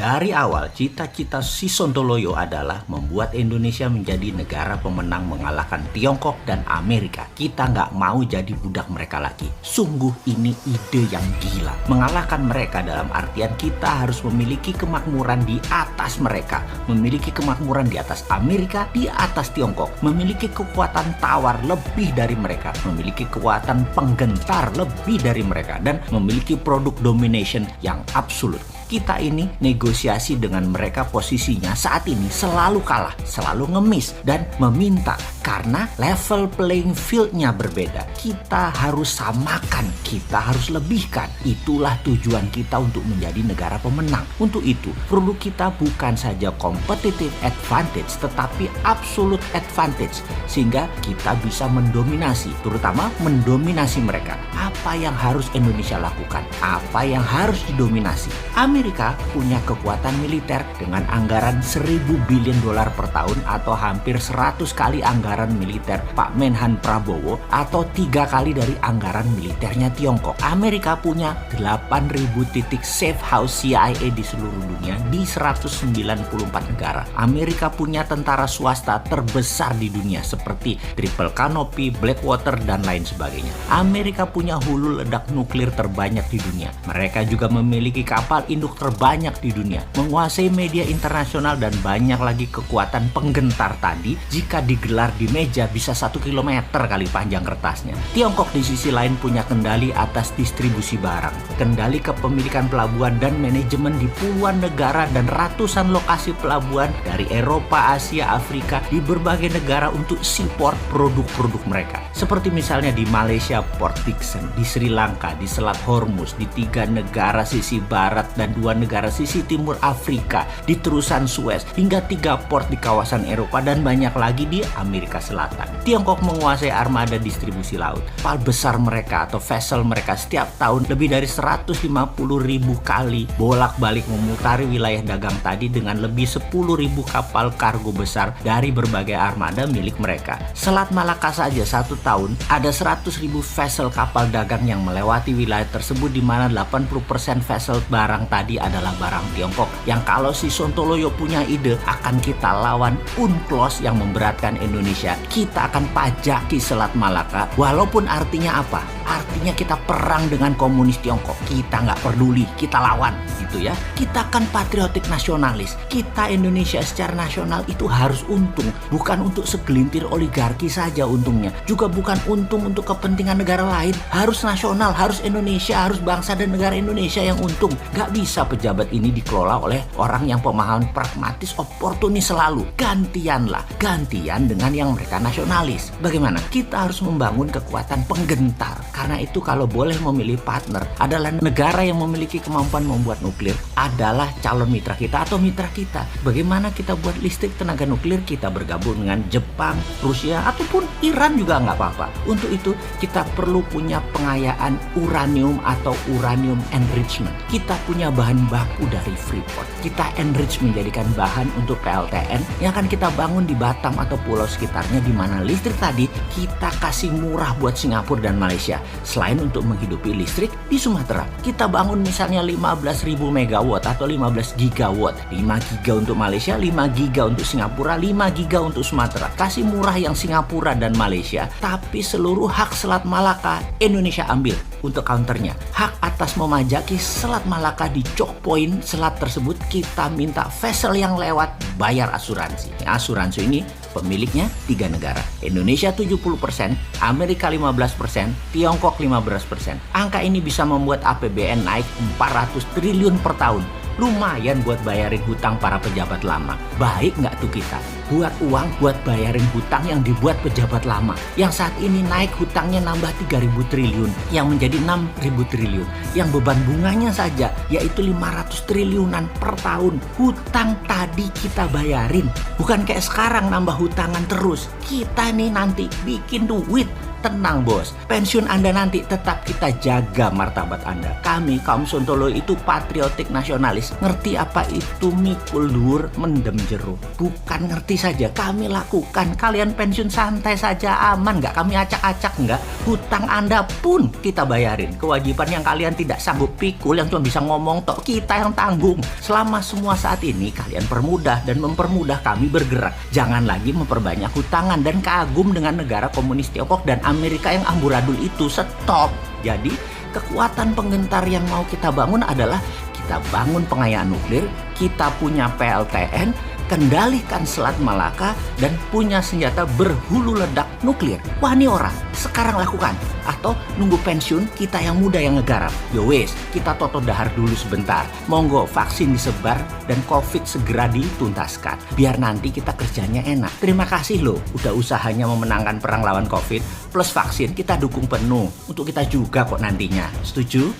Dari awal, cita-cita si Sontoloyo adalah membuat Indonesia menjadi negara pemenang mengalahkan Tiongkok dan Amerika. Kita nggak mau jadi budak mereka lagi. Sungguh ini ide yang gila. Mengalahkan mereka dalam artian kita harus memiliki kemakmuran di atas mereka. Memiliki kemakmuran di atas Amerika, di atas Tiongkok. Memiliki kekuatan tawar lebih dari mereka. Memiliki kekuatan penggentar lebih dari mereka. Dan memiliki produk domination yang absolut. Kita ini negosiasi dengan mereka posisinya saat ini selalu kalah, selalu ngemis dan meminta karena level playing field-nya berbeda. Kita harus samakan, kita harus lebihkan. Itulah tujuan kita untuk menjadi negara pemenang. Untuk itu, produk kita bukan saja competitive advantage tetapi absolute advantage sehingga kita bisa mendominasi, terutama mendominasi mereka. Apa yang harus Indonesia lakukan? Apa yang harus didominasi? Amerika punya kekuatan militer dengan anggaran 1.000 billion dolar per tahun atau hampir 100 kali anggaran militer Pak Menhan Prabowo atau 3 kali dari anggaran militernya Tiongkok. Amerika punya 8.000 titik safe house CIA di seluruh dunia di 194 negara. Amerika punya tentara swasta terbesar di dunia seperti Triple Canopy, Blackwater, dan lain sebagainya. Amerika punya hulu ledak nuklir terbanyak di dunia. Mereka juga memiliki kapal induk terbanyak di dunia, menguasai media internasional dan banyak lagi kekuatan penggentar tadi. Jika digelar di meja bisa 1 kilometer kali panjang kertasnya. Tiongkok di sisi lain punya kendali atas distribusi barang, kendali kepemilikan pelabuhan dan manajemen di puluhan negara dan ratusan lokasi pelabuhan dari Eropa, Asia, Afrika di berbagai negara untuk seaport produk-produk mereka. Seperti misalnya di Malaysia Port Dickson, di Sri Lanka, di Selat Hormuz, di 3 negara sisi barat dan 2 negara sisi timur Afrika, di terusan Suez, hingga 3 port di kawasan Eropa dan banyak lagi di Amerika Selatan. Tiongkok menguasai armada distribusi laut. Kapal besar mereka atau vessel mereka setiap tahun lebih dari 150.000 kali bolak-balik memutari wilayah dagang tadi dengan lebih 10.000 kapal kargo besar dari berbagai armada milik mereka. Selat Malaka saja 1 tahun ada 100.000 vessel kapal dagang yang melewati wilayah tersebut, di mana 80% vessel barang tadi adalah barang Tiongkok. Yang kalau si Sontoloyo punya ide akan kita lawan UNCLOS yang memberatkan Indonesia, kita akan pajaki Selat Malaka. Walaupun artinya apa? Artinya kita perang dengan komunis Tiongkok. Kita nggak peduli, kita lawan gitu ya. Kita kan patriotik nasionalis. Kita Indonesia secara nasional itu harus untung, bukan untuk segelintir oligarki saja untungnya, juga bukan untung untuk kepentingan negara lain. Harus nasional, harus Indonesia, harus bangsa dan negara Indonesia yang untung. Nggak bisa pejabat ini dikelola oleh orang yang pemahaman pragmatis, oportunis selalu. Gantianlah, gantian dengan yang mereka nasionalis. Bagaimana? Kita harus membangun kekuatan penggentar. Karena itu kalau boleh memilih partner adalah negara yang memiliki kemampuan membuat nuklir adalah calon mitra kita atau mitra kita. Bagaimana kita buat listrik tenaga nuklir? Kita bergabung dengan Jepang, Rusia, ataupun Iran juga nggak apa-apa. Untuk itu kita perlu punya pengayaan uranium atau uranium enrichment. Kita punya bahan baku dari Freeport. Kita enrich menjadikan bahan untuk PLTN yang akan kita bangun di Batam atau pulau sekitarnya, di mana listrik tadi kita kasih murah buat Singapura dan Malaysia. Selain untuk menghidupi listrik di Sumatera, kita bangun misalnya 15.000 megawatt atau 15 gigawatt. 5 giga untuk Malaysia, 5 giga untuk Singapura, 5 giga untuk Sumatera. Kasih murah yang Singapura dan Malaysia, tapi seluruh hak Selat Malaka Indonesia ambil. Untuk counternya, hak atas memajaki Selat Malaka di choke point selat tersebut kita minta vessel yang lewat bayar asuransi. Asuransi ini pemiliknya 3 negara. Indonesia 70%, Amerika 15%, Tiongkok 15%. Angka ini bisa membuat APBN naik 400 triliun per tahun. Lumayan buat bayarin hutang para pejabat lama. Baik nggak tuh kita? Buat uang buat bayarin hutang yang dibuat pejabat lama. Yang saat ini naik hutangnya nambah 3.000 triliun. Yang menjadi 6.000 triliun. Yang beban bunganya saja yaitu 500 triliunan per tahun. Hutang tadi kita bayarin. Bukan kayak sekarang nambah hutangan terus. Kita nih nanti bikin duit Tenang bos, pensiun Anda nanti tetap kita jaga martabat Anda. Kami kaum Sontoloyo itu patriotik nasionalis. Ngerti apa itu mikul luhur mendem jeruk? Bukan ngerti saja, kami lakukan. Kalian pensiun santai saja, aman nggak? Kami acak-acak nggak? Hutang Anda pun kita bayarin. Kewajiban yang kalian tidak sanggup pikul, yang cuma bisa ngomong tok, kita yang tanggung. Selama semua saat ini kalian permudah dan mempermudah kami bergerak. Jangan lagi memperbanyak hutangan dan kagum dengan negara komunis Tiongkok dan Amerika yang amburadul itu. Stop. Jadi kekuatan penggentar yang mau kita bangun adalah kita bangun pengayaan nuklir, kita punya PLTN, kendalikan Selat Malaka, dan punya senjata berhulu ledak nuklir. Wah ini orang, sekarang lakukan. Atau nunggu pensiun kita yang muda yang ngegarap. Yo wes, kita toto dahar dulu sebentar. Monggo vaksin disebar dan COVID segera dituntaskan. Biar nanti kita kerjanya enak. Terima kasih loh, udah usahanya memenangkan perang lawan COVID. Plus vaksin kita dukung penuh. Untuk kita juga kok nantinya. Setuju?